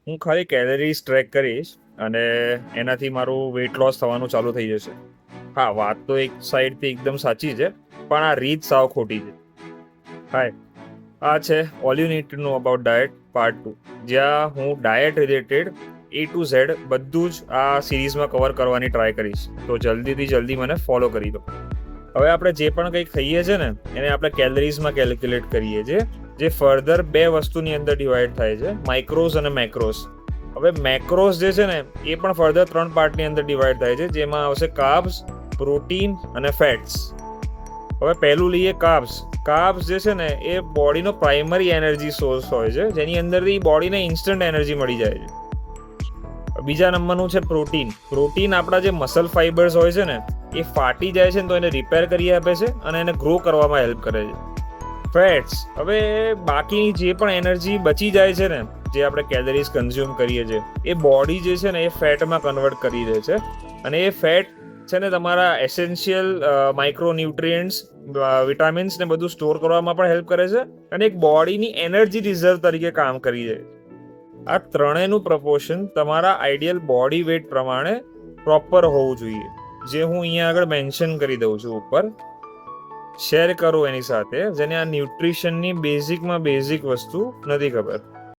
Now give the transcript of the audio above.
હું ખાલી calories track કરીશ અને એનાથી મારું વેટ લોસ થવાનું ચાલુ થઈ જશે. હા, વાત તો એક સાઈડથી એકદમ સાચી છે, પણ આ રીત સાવ ખોટી છે. હાય, આ છે all you need to know about diet part 2, જ્યાં હું diet related A to Z બધું જ આ સિરીઝમાં કવર કરવાની ટ્રાય કરીશ. તો જલ્દીથી જલ્દી મને ફોલો કરી દો. હવે આપણે જે પણ કંઈ ખાઈએ છીએ ને એને આપણે કેલરીઝમાં કેલ્ક્યુલેટ કરીએ છીએ, જે ફર્ધર બે વસ્તુની અંદર ડિવાઈડ થાય છે, માઇક્રોઝ અને મેક્રોઝ. હવે મેક્રોઝ જે છે ને એ પણ ફર્ધર 3 પાર્ટની અંદર ડિવાઈડ થાય છે, જેમાં આવશે કાર્બ્સ, પ્રોટીન અને ફેટ્સ. હવે પહેલું લઈએ કાર્બ્સ. કાર્બ્સ જે છે ને એ બોડીનો પ્રાઇમરી એનર્જી સોર્સ હોય છે, જેની અંદરથી બોડીને ઇન્સ્ટન્ટ એનર્જી મળી જાય છે. બીજા નંબરનું છે પ્રોટીન. પ્રોટીન આપણા જે મસલ ફાઈબર્સ હોય છે ને એ ફાટી જાય છે ને તો એને રિપેર કરી આપે છે અને એને ગ્રો કરવામાં હેલ્પ કરે છે. ફેટ્સ, હવે બાકીની જે પણ એનર્જી બચી જાય છે ને, જે આપણે કેલરીઝ કન્ઝ્યુમ કરીએ છીએ, એ બોડી જે છે ને એ ફેટમાં કન્વર્ટ કરી દે છે. અને એ ફેટ છે ને તમારા એસેન્શિયલ માઇક્રોન્યુટ્રિયન્ટ્સ, વિટામિન્સ ને બધું સ્ટોર કરવામાં પણ હેલ્પ કરે છે અને એક બોડીની એનર્જી રિઝર્વ તરીકે કામ કરી જાય. આ ત્રણેયનું પ્રપોર્શન તમારા આઈડિયલ બોડી વેટ પ્રમાણે પ્રોપર હોવું જોઈએ, જે હું અહીંયા આગળ મેન્શન કરી દઉં છું ઉપર. શેર કરો એની સાથે, જેને આ ન્યુટ્રિશનની બેઝિકમાં બેઝિક વસ્તુ નથી ખબર.